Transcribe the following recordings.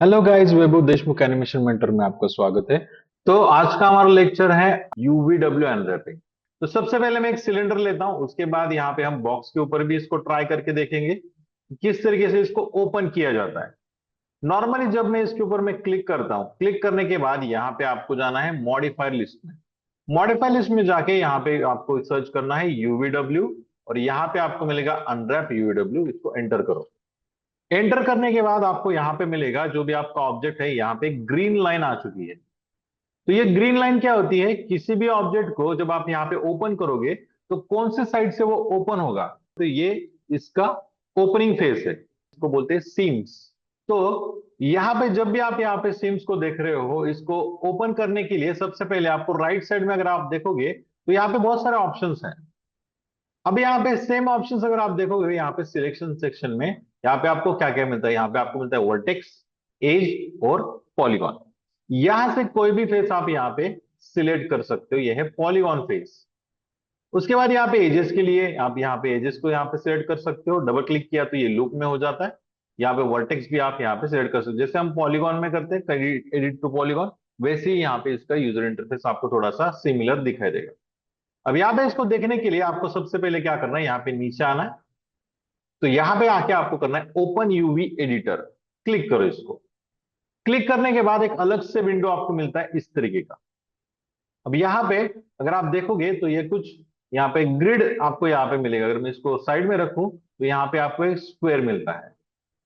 Hello guys, वैभव Deshmukh animation mentor में आपका स्वागत है। तो आज का हमारा लेक्चर है यूवीडब्ल्यू अनरैपिंग। तो सबसे पहले मैं एक सिलेंडर लेता हूं, उसके बाद यहाँ पे हम बॉक्स के ऊपर भी इसको ट्राई करके देखेंगे कि किस तरीके से इसको ओपन किया जाता है। नॉर्मली जब मैं इसके ऊपर मैं क्लिक करता हूं, क्लिक करने के बाद यहाँ पे आपको जाना है मॉडिफायर लिस्ट में। मॉडिफायर लिस्ट में जाके यहाँ पे आपको सर्च करना है यूवीडब्ल्यू, और यहाँ पे आपको मिलेगा अनरैप यूवीडब्ल्यू। इसको एंटर करो। एंटर करने के बाद आपको यहां पे मिलेगा जो भी आपका ऑब्जेक्ट है, यहां पे ग्रीन लाइन आ चुकी है। तो ये ग्रीन लाइन क्या होती है? किसी भी ऑब्जेक्ट को जब आप यहां पे ओपन करोगे तो कौन से साइड से वो ओपन होगा, तो ये इसका ओपनिंग फेस है, इसको बोलते हैं सीम्स। तो यहां पे जब भी आप यहाँ पे सीम्स को देख रहे हो, इसको ओपन करने के लिए सबसे पहले आपको राइट साइड में अगर आप देखोगे तो यहाँ पे बहुत सारे ऑप्शंस हैं। अब यहाँ पे सेम ऑप्शंस अगर आप देखोगे, यहाँ पे सिलेक्शन सेक्शन में यहाँ पे आपको क्या क्या मिलता है? यहाँ पे आपको मिलता है वर्टेक्स, एज और पॉलीगॉन। यहां से कोई भी फेस आप यहाँ पे सिलेक्ट कर सकते हो, यह है पॉलीगॉन फेस। उसके बाद यहाँ पे एजेस के लिए आप यहाँ पे एजेस को यहाँ पे सिलेक्ट कर सकते हो। डबल क्लिक किया तो ये लूप में हो जाता है। यहाँ पे वर्टेक्स भी आप यहाँ पे सिलेक्ट कर सकते हो, जैसे हम पॉलीगॉन में करते हैं एडिट टू पॉलीगॉन, वैसे ही यहाँ पे इसका यूजर इंटरफेस आपको थोड़ा सा सिमिलर दिखाई देगा। अब यहाँ पे इसको देखने के लिए आपको सबसे पहले क्या करना है, यहाँ पे नीचे आना है। तो यहाँ पे आके आपको करना है ओपन यूवी एडिटर। क्लिक करो इसको। क्लिक करने के बाद एक अलग से विंडो आपको मिलता है इस तरीके का। अब यहाँ पे अगर आप देखोगे तो ये कुछ यहाँ पे ग्रिड आपको यहाँ पे मिलेगा। अगर मैं इसको साइड में रखूं तो यहाँ पे आपको एक स्क्वायर मिलता है।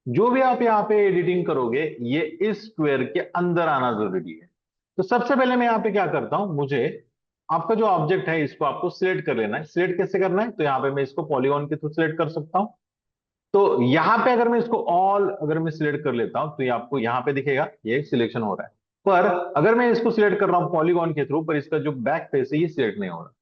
जो भी आप यहाँ पे एडिटिंग करोगे, ये इस स्क्वायर के अंदर आना जरूरी है। तो सबसे पहले मैं यहाँ पे क्या करता हूं, मुझे आपका जो ऑब्जेक्ट है इसको आपको सिलेक्ट कर लेना है। सिलेक्ट कैसे करना है? तो यहाँ पे मैं इसको पॉलीगॉन के थ्रू सिलेक्ट कर सकता हूं। तो यहाँ पे अगर मैं इसको ऑल अगर मैं सिलेक्ट कर लेता हूं तो ये आपको यहाँ पे दिखेगा, ये सिलेक्शन हो रहा है। पर अगर मैं इसको सिलेक्ट कर रहा हूँ पॉलीगॉन के थ्रू, पर इसका जो बैक फेस है ये सिलेक्ट नहीं हो रहा।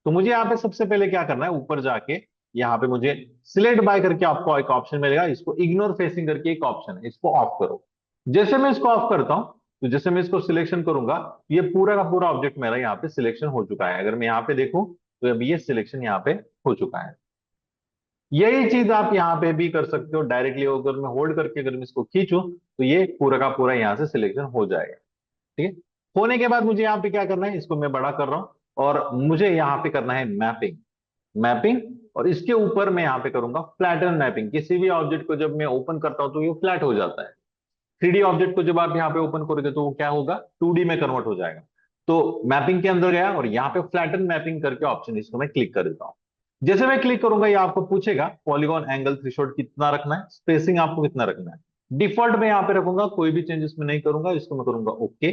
तो मुझे यहाँ पे सबसे पहले क्या करना है, ऊपर जाके यहाँ पे मुझे सिलेक्ट बाय करके आपको एक ऑप्शन मिलेगा, इसको इग्नोर फेसिंग करके एक ऑप्शन है, इसको ऑफ करो। जैसे मैं इसको ऑफ करता हूं, तो जैसे मैं इसको सिलेक्शन करूंगा, ये पूरा का पूरा ऑब्जेक्ट मेरा यहाँ पे सिलेक्शन हो चुका है। अगर मैं यहाँ पे देखूं तो अभी ये सिलेक्शन यहाँ पे हो चुका है। यही चीज आप यहाँ पे भी कर सकते हो डायरेक्टली। अगर मैं होल्ड करके अगर मैं इसको खींचूं तो ये पूरा का पूरा यहाँ से सिलेक्शन हो जाएगा। ठीक है। होने के बाद मुझे यहाँ पे क्या करना है, इसको मैं बड़ा कर रहा हूँ और मुझे यहाँ पे करना है मैपिंग। मैपिंग, और इसके ऊपर मैं यहाँ पे करूंगा फ्लैटन मैपिंग। किसी भी ऑब्जेक्ट को जब मैं ओपन करता हूं तो ये फ्लैट हो जाता है। 3D ऑब्जेक्ट को जब आप यहाँ पे ओपन करोगे तो वो क्या होगा, 2D में कन्वर्ट हो जाएगा। तो मैपिंग के अंदर गया और यहाँ पे फ्लैटन मैपिंग करके ऑप्शन, इसको मैं क्लिक कर देता हूँ। जैसे मैं क्लिक करूंगा ये आपको पूछेगा पॉलीगॉन एंगल थ्रेशोल्ड कितना रखना है, स्पेसिंग आपको कितना रखना है। डिफॉल्ट में यहाँ पे रखूंगा, कोई भी चेंजेस में नहीं करूंगा, इसको मैं करूंगा ओके।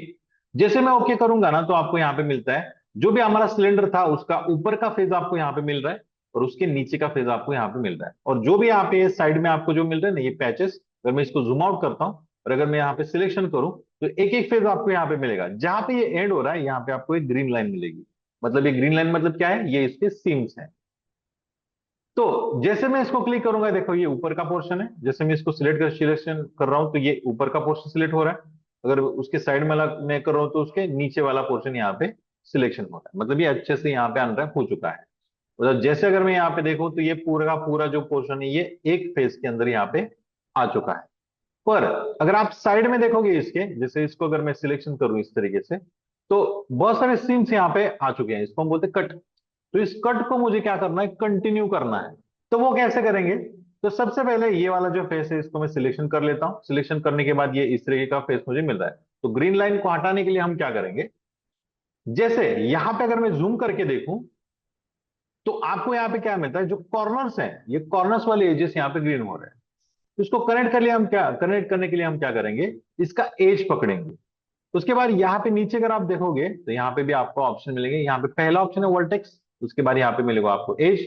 जैसे मैं ओके करूंगा ना तो आपको यहाँ पे मिलता है जो भी हमारा सिलेंडर था उसका ऊपर का फेज आपको यहाँ पे मिल रहा है, और उसके नीचे का फेज आपको यहाँ पे मिल रहा है। और जो भी यहाँ पे साइड में आपको जो मिल रहा है ना, ये पैचेस, अगर मैं इसको जूम आउट करता हूँ और अगर मैं यहाँ पे सिलेक्शन करूं तो एक एक फेज आपको यहाँ पे मिलेगा। जहां पे ये एंड हो रहा है यहाँ पे आपको एक ग्रीन लाइन मिलेगी। मतलब ये ग्रीन लाइन मतलब क्या है, ये इसके सीम्स हैं। तो जैसे मैं इसको क्लिक करूंगा, देखो ये ऊपर का पोर्शन है। जैसे मैं इसको सिलेक्शन कर रहा हूं तो ये ऊपर का पोर्शन सिलेक्ट हो रहा है। अगर उसके साइड में मैं कर रहा हूं तो उसके नीचे वाला पोर्शन यहाँ पे सिलेक्शन हो रहा है। मतलब ये अच्छे से यहाँ पे अनरैप हो चुका है। मतलब जैसे अगर मैं यहाँ पे देखूं तो ये पूरा का पूरा जो पोर्शन है ये एक फेज के अंदर यहाँ पे आ चुका है। पर अगर आप साइड में देखोगे इसके, जैसे इसको अगर मैं सिलेक्शन करूं इस तरीके से, तो बहुत सारे सीन्स यहाँ पे आ चुके हैं, इसको हम बोलते हैं कट। तो इस कट को मुझे क्या करना है, कंटिन्यू करना है। तो वो कैसे करेंगे? तो सबसे पहले ये वाला जो फेस है इसको मैं सिलेक्शन कर लेता हूं। सिलेक्शन करने के बाद ये इस तरीके का फेस मुझे मिल रहा है। तो ग्रीन लाइन को हटाने के लिए हम क्या करेंगे, जैसे यहां पे अगर मैं जूम करके देखूं तो आपको यहाँ पे क्या मिलता है, जो कॉर्नर्स हैं ये कॉर्नर्स वाले एजेस यहाँ पे ग्रीन हो रहे हैं। तो इसको कनेक्ट करने के लिए हम क्या करेंगे, इसका एज पकड़ेंगे। उसके बाद यहाँ पे नीचे अगर आप देखोगे तो यहाँ पे भी आपको ऑप्शन मिलेंगे। यहाँ पे पहला ऑप्शन है वर्टेक्स, उसके बाद यहाँ पे मिलेगा आपको एज।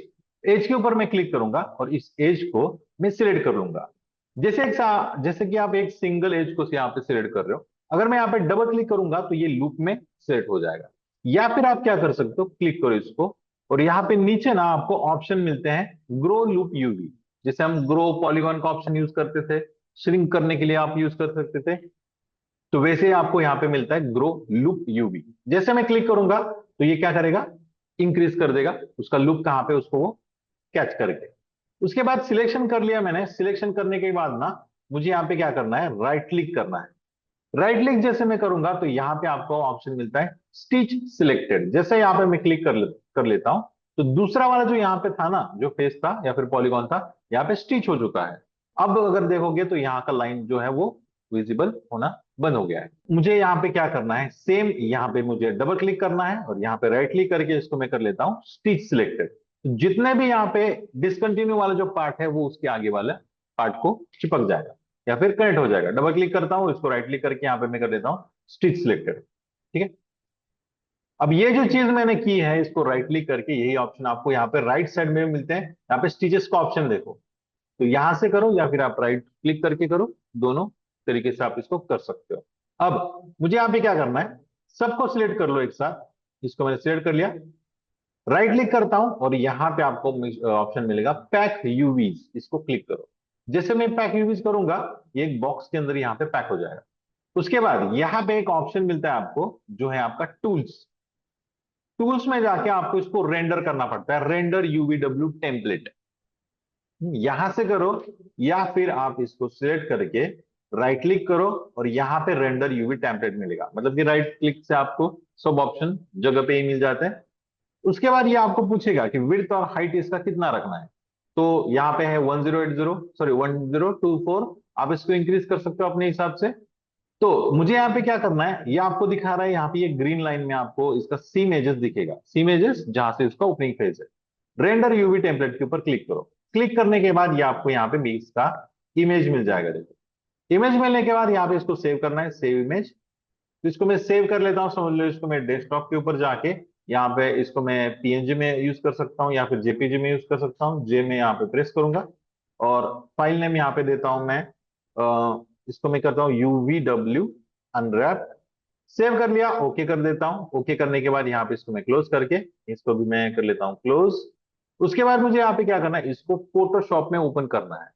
एज के ऊपर मैं क्लिक करूंगा और इस एज को मैं सिलेक्ट कर लूंगा। जैसे कि आप एक सिंगल एज को यहाँ पे सिलेक्ट कर रहे हो, अगर मैं यहाँ पे डबल क्लिक करूंगा तो ये लूप में सिलेक्ट हो जाएगा। या फिर आप क्या कर सकते हो, क्लिक करो इसको और यहाँ पे नीचे ना आपको ऑप्शन मिलते हैं ग्रो लूप यूवी। जैसे हम ग्रो पॉलीगॉन का ऑप्शन यूज करते थे, श्रिंक करने के लिए आप यूज कर सकते थे, तो वैसे ही आपको यहाँ पे मिलता है ग्रो लूप यूवी। जैसे मैं क्लिक करूंगा तो ये क्या करेगा, इंक्रीज कर देगा उसका लूप कहाँ पे, उसको वो कैच करके। उसके बाद सिलेक्शन कर लिया मैंने। सिलेक्शन करने के बाद ना मुझे यहाँ पे क्या करना है, राइट क्लिक करना है। राइट क्लिक जैसे मैं करूंगा तो यहाँ पे आपको ऑप्शन मिलता है स्टिच सिलेक्टेड। जैसे यहाँ पे मैं क्लिक कर लेता हूं तो दूसरा वाला जो यहाँ पे था ना, जो फेस था या फिर पॉलीगॉन था, यहाँ पे स्टिच हो चुका है। अब अगर देखोगे तो यहाँ का लाइन जो है वो विजिबल होना बंद हो गया है। मुझे यहाँ पे क्या करना है, सेम यहाँ पे मुझे डबल क्लिक करना है और यहाँ पे राइट क्लिक करके इसको मैं कर लेता हूँ स्टिच सिलेक्टेड। जितने भी यहाँ पे डिसकंटिन्यू वाला जो पार्ट है वो उसके आगे वाला पार्ट को चिपक जाएगा या फिर कनेक्ट हो जाएगा। डबल क्लिक करता हूं, इसको राइट क्लिक करके यहाँ पे मैं कर देता हूँ स्टिच सिलेक्टेड। ठीक है। अब ये जो चीज मैंने की है, इसको राइट क्लिक करके, यही ऑप्शन आपको यहाँ पे राइट साइड में भी मिलते हैं। यहाँ पे स्टिचेस का ऑप्शन देखो, तो यहां से करो या फिर आप राइट क्लिक करके करो, दोनों तरीके से आप इसको कर सकते हो। अब मुझे यहाँ पे क्या करना है, सबको सिलेक्ट कर लो एक साथ। इसको मैंने सिलेक्ट कर लिया, राइट क्लिक करता हूं और यहां पे आपको ऑप्शन मिलेगा पैक यूवीज, इसको क्लिक करो। जैसे मैं पैक यूवीज करूंगा, ये एक बॉक्स के अंदर यहाँ पे पैक हो जाएगा। उसके बाद यहाँ पे एक ऑप्शन मिलता है आपको, जो है आपका टूल्स। टूल्स में जाके आपको इसको रेंडर करना पड़ता है, रेंडर यूवीडब्ल्यू टेम्पलेट। यहां से करो या फिर आप इसको सिलेक्ट करके राइट क्लिक करो और यहाँ पे रेंडर यूवी टेम्पलेट मिलेगा। मतलब कि राइट क्लिक से आपको सब ऑप्शन जगह पे ही मिल जाते हैं। उसके बाद ये आपको पूछेगा कि विड्थ और हाइट इसका कितना रखना है। तो यहाँ पे है 1080, सॉरी 1024। आप इसको इंक्रीज कर सकते हो अपने हिसाब से। तो मुझे यहाँ पे क्या करना है, ये आपको दिखा रहा है यहाँ पे, ये ग्रीन लाइन में आपको इसका सीम एजेस दिखेगा, सीम एजेस जहां से इसका ओपनिंग फेज है। रेंडर यूवी टेम्पलेट के ऊपर क्लिक करो। क्लिक करने के बाद ये आपको यहाँ पे बीस का इमेज मिल जाएगा। देखो, इमेज मिलने के बाद यहाँ पे इसको सेव करना है, सेव इमेज। तो इसको मैं सेव कर लेता हूँ, समझ लो इसको मैं डेस्कटॉप के ऊपर जाके यहाँ पे इसको मैं पीएनजी में यूज कर सकता हूँ या फिर जेपीजी में यूज कर सकता हूँ। जे में यहाँ पे प्रेस करूंगा और फाइल नेम यहाँ पे देता हूँ मैं, इसको मैं करता हूँ यूवीडब्ल्यू अनरैप। सेव कर लिया, ओके कर देता हूँ। ओके करने के बाद यहाँ पे इसको मैं क्लोज करके, इसको भी मैं कर लेता हूँ क्लोज। उसके बाद मुझे यहाँ पे क्या करना है, इसको फोटोशॉप में ओपन करना है।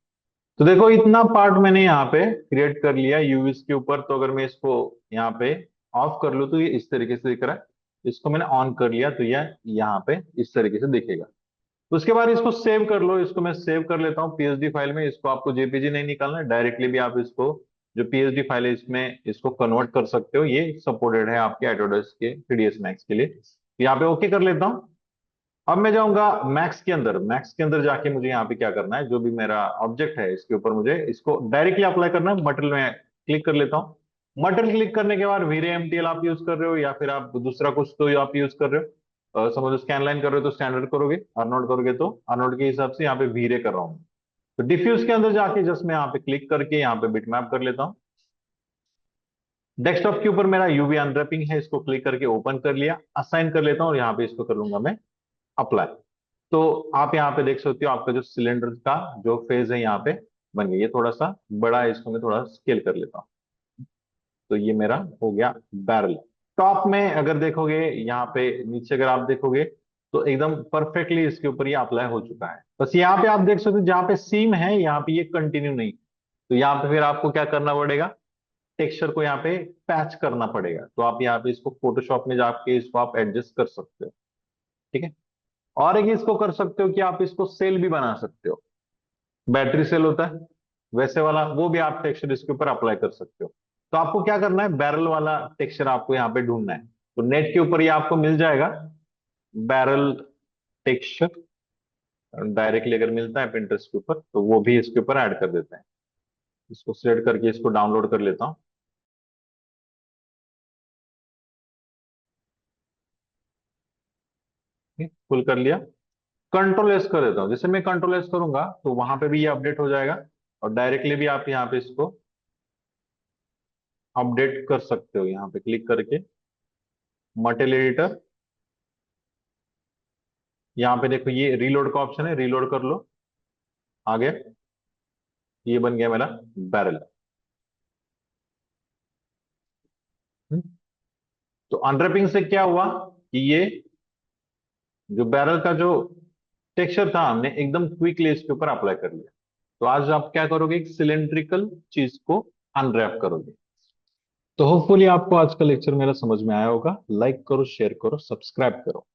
तो देखो इतना पार्ट मैंने यहाँ पे क्रिएट कर लिया यूवीज के ऊपर। तो अगर मैं इसको यहाँ पे ऑफ कर लूँ तो ये इस तरीके से दिख रहा है। इसको मैंने ऑन कर लिया तो ये यहाँ पे इस तरीके से दिखेगा। उसके बाद इसको सेव कर लो, इसको मैं सेव कर लेता हूँ पीएचडी फाइल में। इसको आपको जेपीजी नहीं निकालना है, डायरेक्टली भी आप इसको जो पीएचडी फाइल है इसमें इसको कन्वर्ट कर सकते हो। ये सपोर्टेड है आपके एडोडेस्क के 3ds मैक्स के लिए। तो यहाँ पे ओके कर लेता हूँ। अब मैं जाऊंगा मैक्स के अंदर। मैक्स के अंदर जाके मुझे यहाँ पे क्या करना है, जो भी मेरा ऑब्जेक्ट है इसके ऊपर मुझे इसको डायरेक्टली अप्लाई करना है। मटेरियल में क्लिक कर लेता हूँ। मटेरियल क्लिक करने के बाद वीरे एमटीएल आप यूज कर रहे हो या फिर आप दूसरा कुछ तो आप यूज कर रहे हो। समझ स्कैन लाइन कर रहे हो तो स्टैंडर्ड करोगे, अर्नोड करोगे तो अर्नोड के हिसाब से यहाँ पे वीरे कर रहा हूँ। तो डिफ्यूज के अंदर जाके जस्ट मैं यहाँ पे क्लिक करके यहाँ पे बिटमैप कर लेता हूँ। डेस्कटॉप के ऊपर मेरा यूवी अनरैपिंग है, इसको क्लिक करके ओपन कर लिया, असाइन कर लेता हूँ और यहाँ पे इसको कर लूंगा मैं अप्लाई। तो आप यहाँ पे देख सकते हो आपका जो सिलेंडर का जो फेज है यहाँ पे बन गया। ये थोड़ा सा बड़ा है, इसको मैं थोड़ा स्केल कर लेता हूँ। तो ये मेरा हो गया बैरल। टॉप में अगर देखोगे यहाँ पे नीचे अगर आप देखोगे तो एकदम परफेक्टली इसके ऊपर ये अप्लाई हो चुका है। बस यहाँ पे आप देख सकते हो जहाँ पे सीम है यहाँ पे ये कंटिन्यू नहीं। तो यहाँ पे फिर आपको क्या करना पड़ेगा, टेक्सचर को यहाँ पे पैच करना पड़ेगा। तो आप यहाँ पे इसको फोटोशॉप में जाके इसको आप एडजस्ट कर सकते हो। ठीक है। और एक इसको कर सकते हो कि आप इसको सेल भी बना सकते हो। बैटरी सेल होता है वैसे वाला, वो भी आप टेक्सचर इसके ऊपर अप्लाई कर सकते हो। तो आपको क्या करना है, बैरल वाला टेक्सचर आपको यहाँ पे ढूंढना है। तो नेट के ऊपर ये आपको मिल जाएगा बैरल टेक्सचर। डायरेक्टली अगर मिलता है पिंटरेस्ट के ऊपर तो वो भी इसके ऊपर ऐड कर देते हैं। इसको सिलेक्ट करके इसको डाउनलोड कर लेता हूँ। फुल कर लिया, कंट्रोल एस कर देता हूँ। जैसे मैं कंट्रोल एस करूंगा तो वहां पे भी ये अपडेट हो जाएगा और डायरेक्टली भी आप यहाँ पे इसको अपडेट कर सकते हो। यहाँ पे क्लिक करके मटेरियल एडिटर, यहाँ पे देखो ये रीलोड का ऑप्शन है, रीलोड कर लो। आगे ये बन गया मेरा बैरल। तो अनरैपिंग से क्या हुआ कि ये जो बैरल का जो टेक्सचर था हमने एकदम क्विकली इसके ऊपर अप्लाई कर लिया। तो आज आप क्या करोगे, एक सिलेंड्रिकल चीज को अनरैप करोगे। तो होपफुली आपको आज का लेक्चर मेरा समझ में आया होगा। लाइक करो, शेयर करो, सब्सक्राइब करो।